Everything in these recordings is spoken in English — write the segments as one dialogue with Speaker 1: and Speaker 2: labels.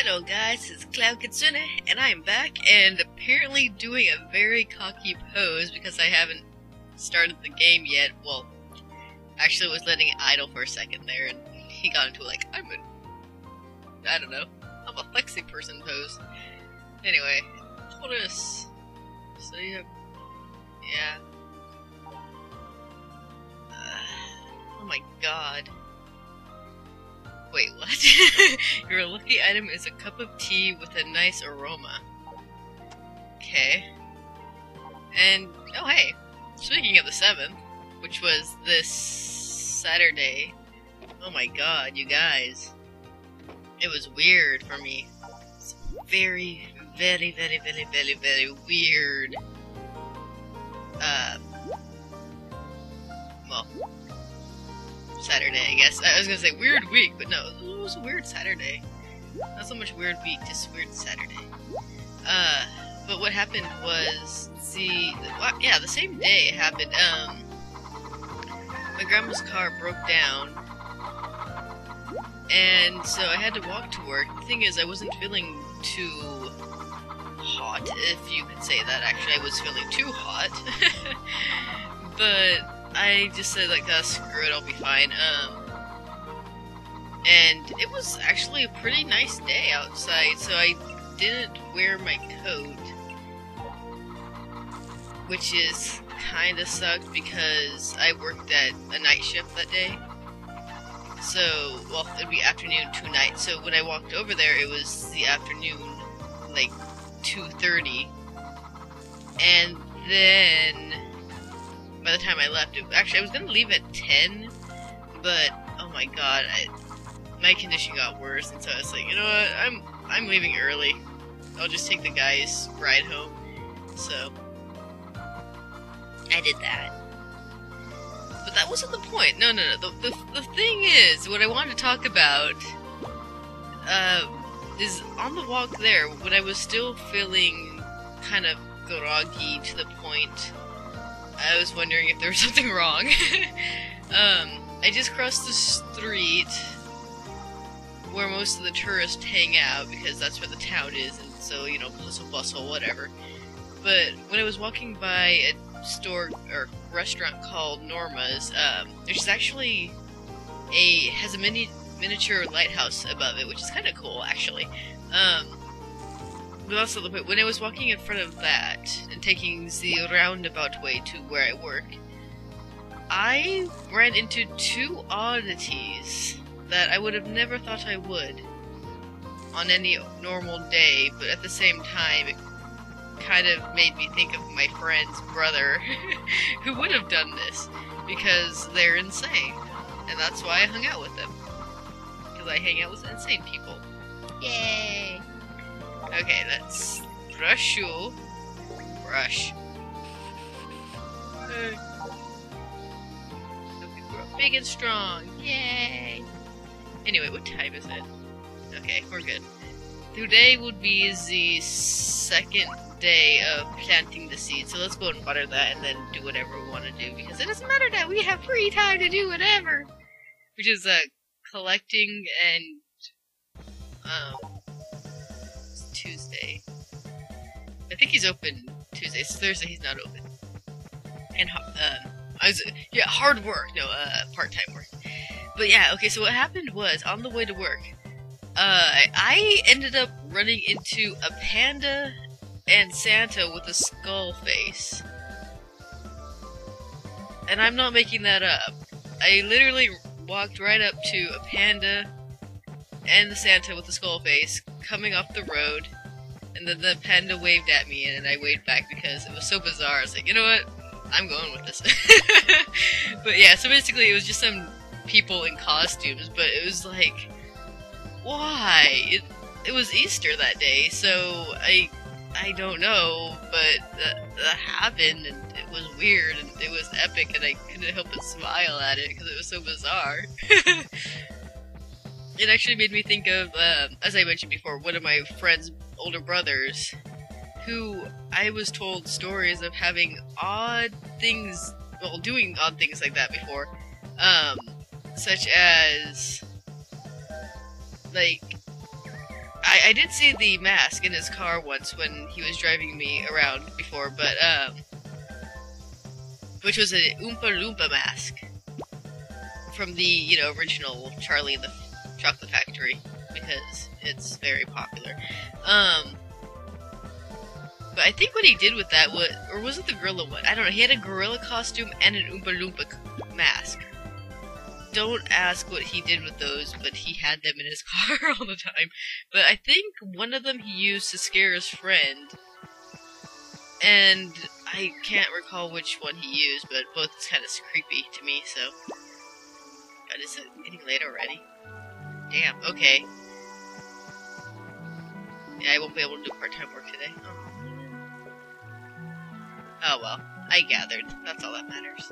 Speaker 1: Hello guys, it's Cloud Kitsune, and I am back, and apparently doing a very cocky pose because I haven't started the game yet. Well, actually was letting it idle for a second there, and he got into like, I'm a flexing person pose. Anyway, chores. So you have, yeah. Oh my god. Wait, what? Your lucky item is a cup of tea with a nice aroma. Okay. And, oh hey, speaking of the 7th, which was this Saturday, oh my god, you guys. It was weird for me. It's very weird. Well, Saturday, I guess. I was gonna say weird week, but no, it was a weird Saturday. Not so much weird week, just weird Saturday. But what happened was the same day it happened. My grandma's car broke down, and so I had to walk to work. The thing is, I wasn't feeling too hot, if you could say that. Actually, I was feeling too hot, but I just said, like, screw it, I'll be fine. And it was actually a pretty nice day outside, so I didn't wear my coat, which is kinda sucked because I worked at a night shift that day. So, well, it'd be afternoon to night, so when I walked over there, it was the afternoon, like, 2:30, and then by the time I left, actually I was gonna leave at 10, but oh my god, my condition got worse, and so I was like, you know what, I'm leaving early. I'll just take the guy's ride home. So I did that. But that wasn't the point. No. The thing is, what I wanted to talk about is on the walk there, when I was still feeling kind of groggy to the point I was wondering if there was something wrong. I just crossed the street where most of the tourists hang out, because that's where the town is, and so, you know, hustle bustle, whatever. But when I was walking by a store, or restaurant called Norma's, which is actually has a miniature lighthouse above it, which is kind of cool, actually. But also, when I was walking in front of that, and taking the roundabout way to where I work, I ran into two oddities that I would have never thought I would on any normal day, but at the same time, it kind of made me think of my friend's brother, who would have done this, because they're insane, and that's why I hung out with them, because I hang out with insane people. Yay! Okay, let's brush you. Brush. Okay, we're big and strong. Yay! Anyway, what time is it? Okay, we're good. Today would be the second day of planting the seed, so let's go and water that and then do whatever we want to do, because it doesn't matter that we have free time to do whatever! Which is, collecting and, Tuesday. I think he's open Tuesdays. Thursday he's not open. And hard work. No, part-time work. But yeah, okay, so what happened was, on the way to work, I ended up running into a Panda and Santa with a skull face. And I'm not making that up. I literally walked right up to a Panda and the Santa with the skull face coming off the road, and then the panda waved at me, and I waved back because it was so bizarre. I was like, you know what? I'm going with this. But yeah, so basically it was just some people in costumes, but it was like, why? It was Easter that day, so I don't know, but that happened, and it was weird, and it was epic, and I couldn't help but smile at it because it was so bizarre. It actually made me think of, as I mentioned before, one of my friend's older brothers, who I was told stories of having odd things, well, doing odd things like that before, such as, like, I did see the mask in his car once when he was driving me around before, but, which was a Oompa Loompa mask from the, you know, original Charlie and the Chocolate Factory, because it's very popular. But I think what he did with that was, or was it the gorilla one? I don't know, he had a gorilla costume and an Oompa Loompa mask. Don't ask what he did with those, but he had them in his car all the time. But I think one of them he used to scare his friend, and I can't recall which one he used, but both is kind of creepy to me, so... God, is it getting late already? Damn, okay. Yeah, I won't be able to do part-time work today. Oh well, I gathered. That's all that matters.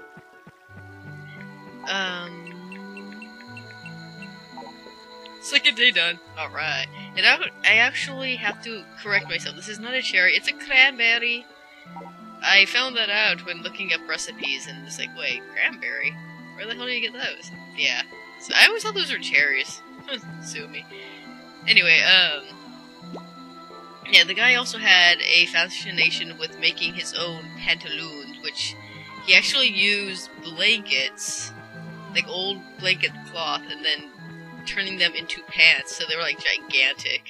Speaker 1: Second day done. Alright. And I actually have to correct myself. This is not a cherry, it's a cranberry. I found that out when looking up recipes, and it's like, wait, cranberry? Where the hell do you get those? Yeah. So I always thought those were cherries. Sue me. Anyway, yeah, the guy also had a fascination with making his own pantaloons, which he actually used blankets, like old blanket cloth, and then turning them into pants, so they were like gigantic.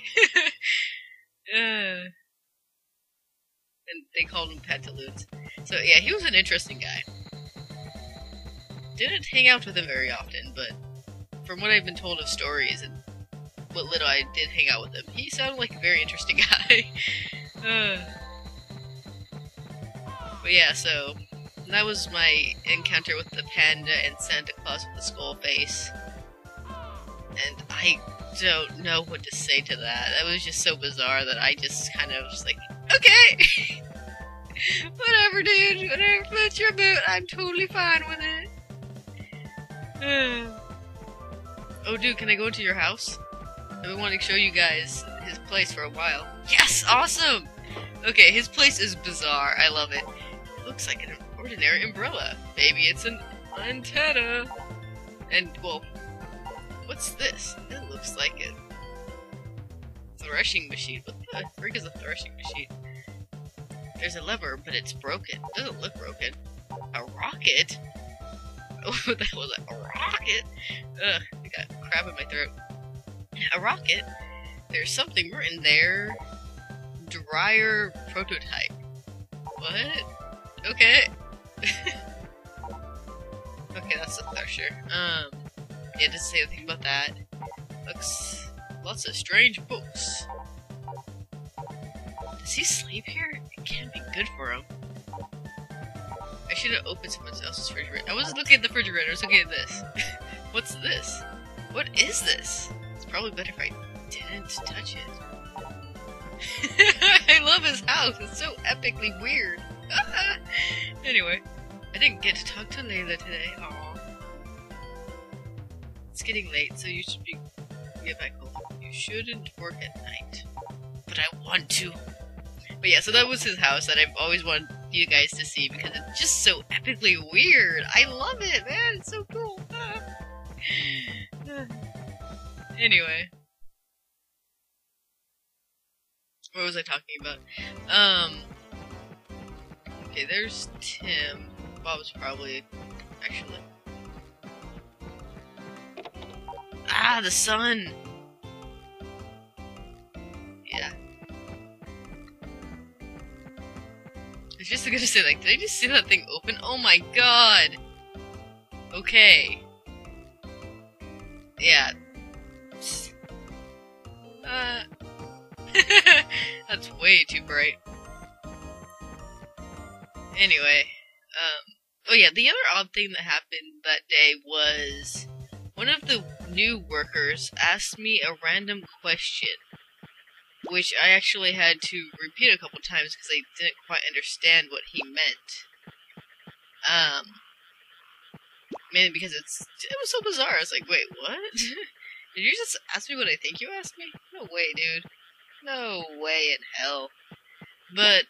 Speaker 1: And they called them pantaloons. So yeah, he was an interesting guy. Didn't hang out with him very often, but from what I've been told of stories and what little I did hang out with him, he sounded like a very interesting guy. But yeah, so that was my encounter with the Panda and Santa Claus with the skull face. And I don't know what to say to that. That was just so bizarre that I just kind of was like, okay! Whatever, dude. Whatever floats your boat. I'm totally fine with it. Oh, dude, can I go into your house? I've been wanting to show you guys his place for a while. Yes! Awesome! Okay, his place is bizarre. I love it. It looks like an ordinary umbrella. Maybe it's an antenna. And, well, what's this? It looks like a threshing machine. What the frick is a threshing machine? There's a lever, but it's broken. It doesn't look broken. A rocket? Oh, what the hell was that? A rocket? Ugh, I got crap in my throat. A rocket? There's something written there. Dryer prototype. What? Okay. Okay, that's a thresher. Yeah, it doesn't say anything about that. Looks... lots of strange books. Does he sleep here? It can't be good for him. I should have opened someone else's refrigerator. I wasn't looking at the refrigerator, I was looking at this. What's this? What is this? It's probably better if I didn't touch it. I love his house. It's so epically weird. Anyway, I didn't get to talk to Layla today. Aww. It's getting late, so you should get back home. You shouldn't work at night. But I want to. But yeah, so that was his house that I've always wanted you guys to see because it's just so epically weird. I love it, man. It's so cool. Anyway. What was I talking about? Okay, there's Tim. Bob's probably... actually... Ah, the sun! Yeah. I was just gonna say, like, did I just see that thing open? Oh my god! Okay. Yeah. That's way too bright. Anyway, oh yeah, the other odd thing that happened that day was one of the new workers asked me a random question, which I actually had to repeat a couple times because I didn't quite understand what he meant. Mainly because it was so bizarre. I was like, wait, what? Did you just ask me what I think you asked me? No way, dude. No way in hell. But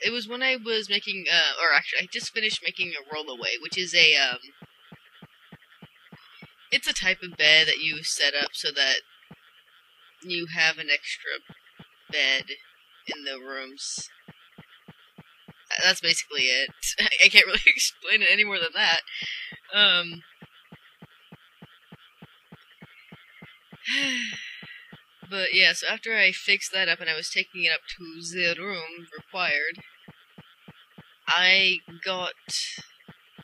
Speaker 1: it was when I was making, or actually, I just finished making a rollaway, which is a, it's a type of bed that you set up so that you have an extra bed in the rooms. That's basically it. I can't really explain it any more than that. But yeah, so after I fixed that up and I was taking it up to the room required, I got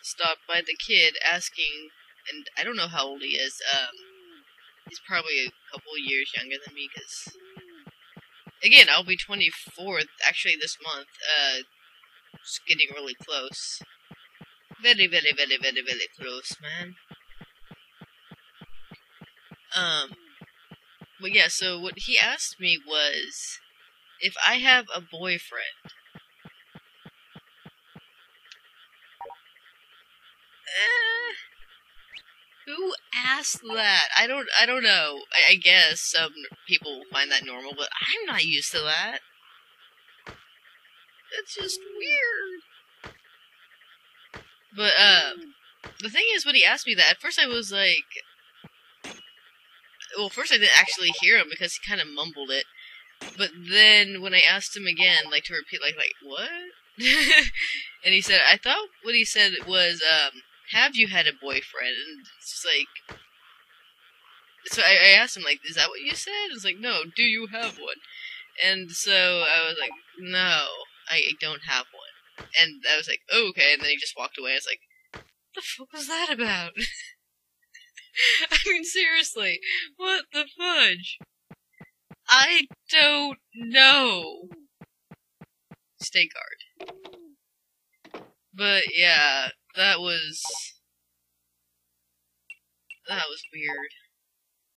Speaker 1: stopped by the kid asking, and I don't know how old he is. He's probably a couple years younger than me, because, again, I'll be 24 actually this month. It's getting really close. Very, very, very, very, very close, man. But yeah, so what he asked me was if I have a boyfriend. Who asked that? I don't know. I guess some people will find that normal, but I'm not used to that. That's just weird. But, the thing is, when he asked me that, at first I was like... Well, first I didn't actually hear him because he kind of mumbled it. But then, when I asked him again, like, to repeat, like, what? And he said, I thought what he said was, have you had a boyfriend? And it's just like... So I asked him, like, is that what you said? It's like, no, do you have one? And so I was like, no, I don't have one. And I was like, oh, okay, and then he just walked away. I was like, what the fuck was that about? I mean, seriously, what the fudge? I don't know. Stay guard. But yeah, that was weird.